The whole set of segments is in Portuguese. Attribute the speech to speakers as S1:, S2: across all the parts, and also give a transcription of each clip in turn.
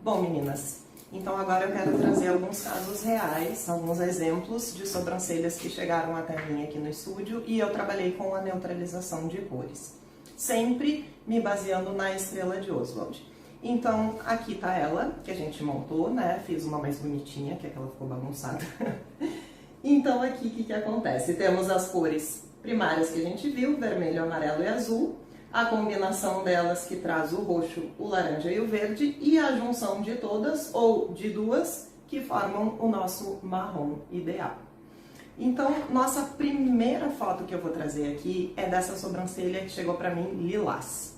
S1: Bom, meninas, então agora eu quero trazer alguns casos reais, alguns exemplos de sobrancelhas que chegaram até mim aqui no estúdio e eu trabalhei com a neutralização de cores, sempre me baseando na estrela de Oswald. Então, aqui tá ela, que a gente montou, né? Fiz uma mais bonitinha, que aquela ficou bagunçada. Então, aqui, o que acontece? Temos as cores primárias que a gente viu, vermelho, amarelo e azul, a combinação delas que traz o roxo, o laranja e o verde, e a junção de todas, ou de duas, que formam o nosso marrom ideal. Então, nossa primeira foto que eu vou trazer aqui é dessa sobrancelha que chegou pra mim lilás.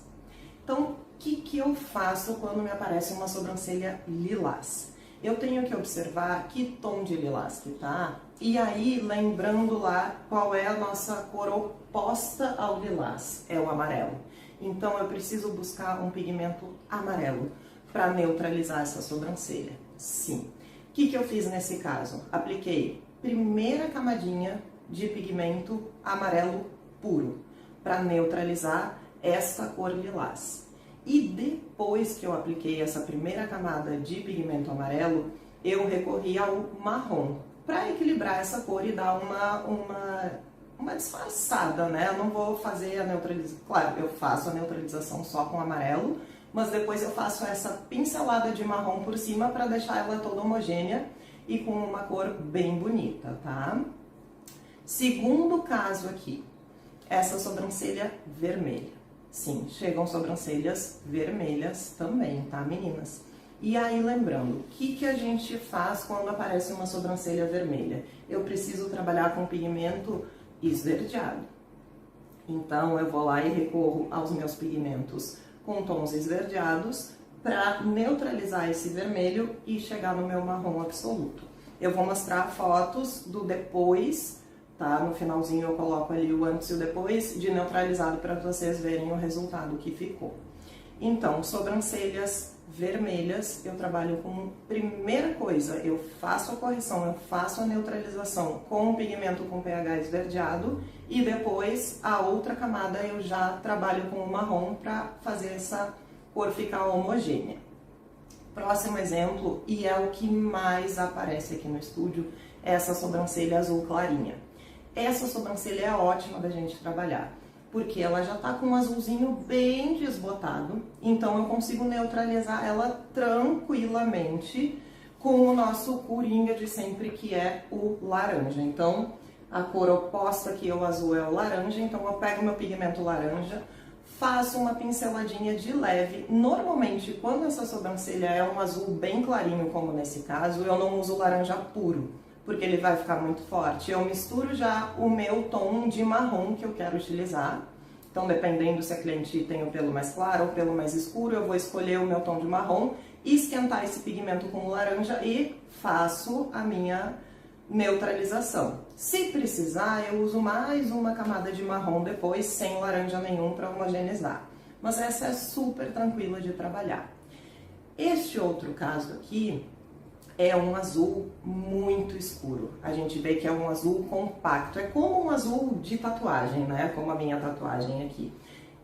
S1: Então, o que eu faço quando me aparece uma sobrancelha lilás? Eu tenho que observar que tom de lilás que tá, e aí lembrando lá qual é a nossa cor oposta ao lilás, é o amarelo. Então eu preciso buscar um pigmento amarelo para neutralizar essa sobrancelha. Sim. O que eu fiz nesse caso? Apliquei primeira camadinha de pigmento amarelo puro para neutralizar essa cor lilás. E depois que eu apliquei essa primeira camada de pigmento amarelo, eu recorri ao marrom para equilibrar essa cor e dar uma disfarçada, né? Eu não vou fazer a neutralização, claro, eu faço a neutralização só com amarelo, mas depois eu faço essa pincelada de marrom por cima para deixar ela toda homogênea e com uma cor bem bonita, tá? Segundo caso aqui, essa sobrancelha vermelha. Sim, chegam sobrancelhas vermelhas também, tá, meninas? E aí, lembrando, o que a gente faz quando aparece uma sobrancelha vermelha? Eu preciso trabalhar com pigmento esverdeado. Então, eu vou lá e recorro aos meus pigmentos com tons esverdeados para neutralizar esse vermelho e chegar no meu marrom absoluto. Eu vou mostrar fotos do depois, tá? No finalzinho eu coloco ali o antes e o depois de neutralizado para vocês verem o resultado que ficou. Então, sobrancelhas vermelhas, eu trabalho com, primeira coisa, eu faço a correção, eu faço a neutralização com o pigmento com pH esverdeado e depois a outra camada eu já trabalho com o marrom para fazer essa cor ficar homogênea. Próximo exemplo, e é o que mais aparece aqui no estúdio, é essa sobrancelha azul clarinha. Essa sobrancelha é ótima da gente trabalhar, porque ela já tá com um azulzinho bem desbotado, então eu consigo neutralizar ela tranquilamente com o nosso coringa de sempre, que é o laranja. Então, a cor oposta aqui ao azul é o laranja, então eu pego meu pigmento laranja, faço uma pinceladinha de leve. Normalmente, quando essa sobrancelha é um azul bem clarinho, como nesse caso, eu não uso laranja puro, porque ele vai ficar muito forte. Eu misturo já o meu tom de marrom que eu quero utilizar. Então, dependendo se a cliente tem o pelo mais claro ou o pelo mais escuro, eu vou escolher o meu tom de marrom, esquentar esse pigmento com laranja e faço a minha neutralização. Se precisar, eu uso mais uma camada de marrom depois, sem laranja nenhum, para homogeneizar. Mas essa é super tranquila de trabalhar. Este outro caso aqui é um azul muito escuro. A gente vê que é um azul compacto. É como um azul de tatuagem, né? Como a minha tatuagem aqui.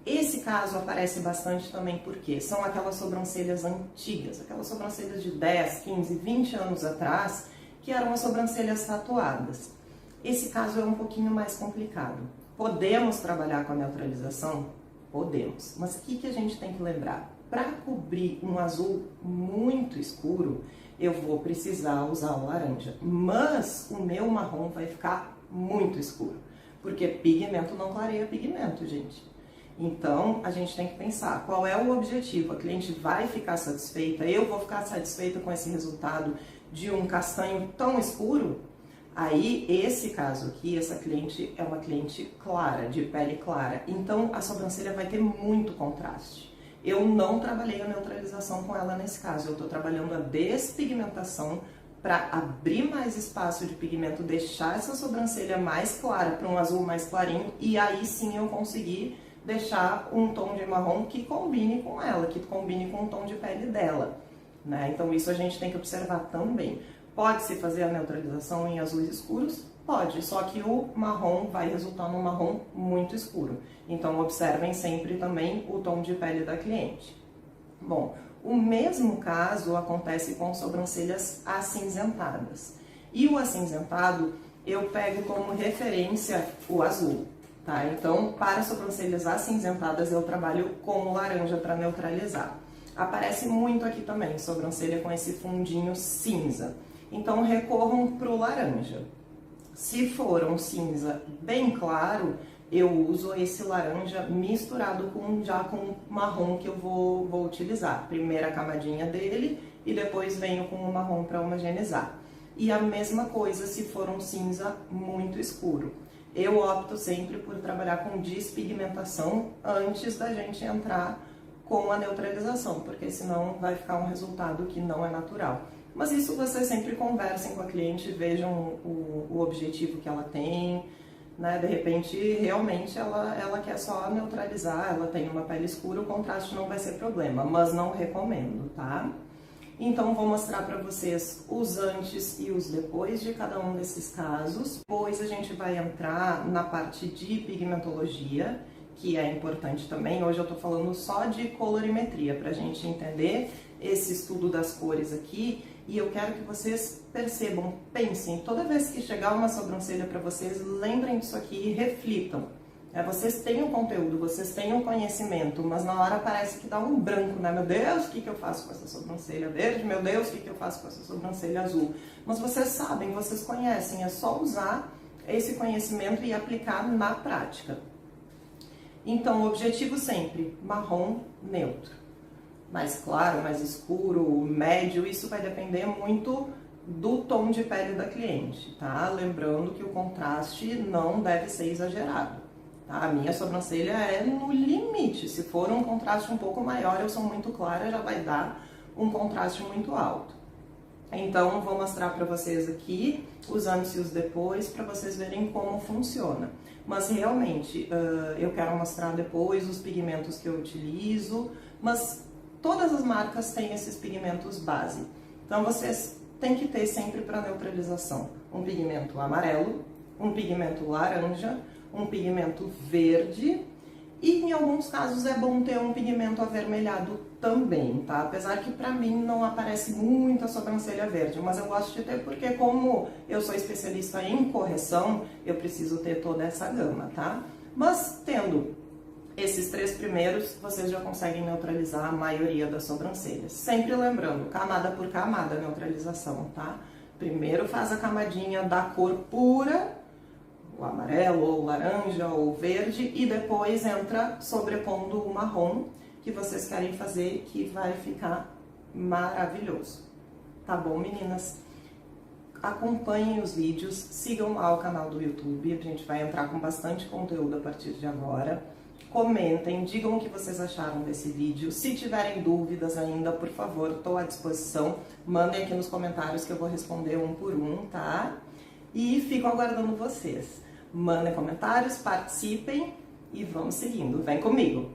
S1: Esse caso aparece bastante também porque são aquelas sobrancelhas antigas, aquelas sobrancelhas de 10, 15, 20 anos atrás, que eram as sobrancelhas tatuadas. Esse caso é um pouquinho mais complicado. Podemos trabalhar com a neutralização? Podemos. Mas o que a gente tem que lembrar? Para cobrir um azul muito escuro, eu vou precisar usar o laranja, mas o meu marrom vai ficar muito escuro, porque pigmento não clareia pigmento, gente. Então, a gente tem que pensar qual é o objetivo. A cliente vai ficar satisfeita, eu vou ficar satisfeita com esse resultado de um castanho tão escuro? Aí, esse caso aqui, essa cliente é uma cliente clara, de pele clara, então a sobrancelha vai ter muito contraste. Eu não trabalhei a neutralização com ela nesse caso, eu estou trabalhando a despigmentação para abrir mais espaço de pigmento, deixar essa sobrancelha mais clara para um azul mais clarinho e aí sim eu consegui deixar um tom de marrom que combine com ela, que combine com o tom de pele dela, né? Então isso a gente tem que observar também. Pode-se fazer a neutralização em azuis escuros? Pode, só que o marrom vai resultar num marrom muito escuro. Então observem sempre também o tom de pele da cliente. Bom, O mesmo caso acontece com sobrancelhas acinzentadas. E o acinzentado eu pego como referência o azul, tá? Então, para sobrancelhas acinzentadas eu trabalho com o laranja para neutralizar. Aparece muito aqui também, sobrancelha com esse fundinho cinza. Então, recorram para o laranja. Se for um cinza bem claro, eu uso esse laranja misturado já com o marrom que eu vou utilizar. Primeira camadinha dele e depois venho com o marrom para homogeneizar. E a mesma coisa se for um cinza muito escuro. Eu opto sempre por trabalhar com despigmentação antes da gente entrar com a neutralização, porque senão vai ficar um resultado que não é natural. Mas isso vocês sempre conversem com a cliente, vejam o objetivo que ela tem, né? De repente, realmente ela quer só neutralizar, ela tem uma pele escura, o contraste não vai ser problema, mas não recomendo, tá? Então, vou mostrar para vocês os antes e os depois de cada um desses casos. Depois a gente vai entrar na parte de pigmentologia, que é importante também. Hoje eu tô falando só de colorimetria, pra gente entender esse estudo das cores aqui. E eu quero que vocês percebam, pensem, toda vez que chegar uma sobrancelha para vocês, lembrem disso aqui e reflitam. Vocês têm o conteúdo, vocês têm o conhecimento, mas na hora parece que dá um branco, né? Meu Deus, o que eu faço com essa sobrancelha verde? Meu Deus, o que eu faço com essa sobrancelha azul? Mas vocês sabem, vocês conhecem, é só usar esse conhecimento e aplicar na prática. Então, o objetivo sempre, marrom neutro. Mais claro, mais escuro, médio, isso vai depender muito do tom de pele da cliente, tá? Lembrando que o contraste não deve ser exagerado, tá? A minha sobrancelha é no limite, se for um contraste um pouco maior, eu sou muito clara, já vai dar um contraste muito alto. Então, vou mostrar para vocês aqui os antes e os depois, para vocês verem como funciona. Mas realmente, eu quero mostrar depois os pigmentos que eu utilizo, mas todas as marcas têm esses pigmentos base. Então, vocês têm que ter sempre para neutralização um pigmento amarelo, um pigmento laranja, um pigmento verde e, em alguns casos, é bom ter um pigmento avermelhado também, tá? Apesar que, pra mim, não aparece muita sobrancelha verde, mas eu gosto de ter porque, como eu sou especialista em correção, eu preciso ter toda essa gama, tá? Mas, tendo esses três primeiros, vocês já conseguem neutralizar a maioria das sobrancelhas. Sempre lembrando, camada por camada a neutralização, tá? Primeiro faz a camadinha da cor pura, o amarelo, ou o laranja, ou o verde, e depois entra sobrepondo o marrom que vocês querem fazer, que vai ficar maravilhoso. Tá bom, meninas? Acompanhem os vídeos, sigam lá o canal do YouTube, a gente vai entrar com bastante conteúdo a partir de agora. Comentem, digam o que vocês acharam desse vídeo. Se tiverem dúvidas ainda, por favor, estou à disposição. Mandem aqui nos comentários que eu vou responder um por um, tá? E fico aguardando vocês. Mandem comentários, participem e vamos seguindo. Vem comigo!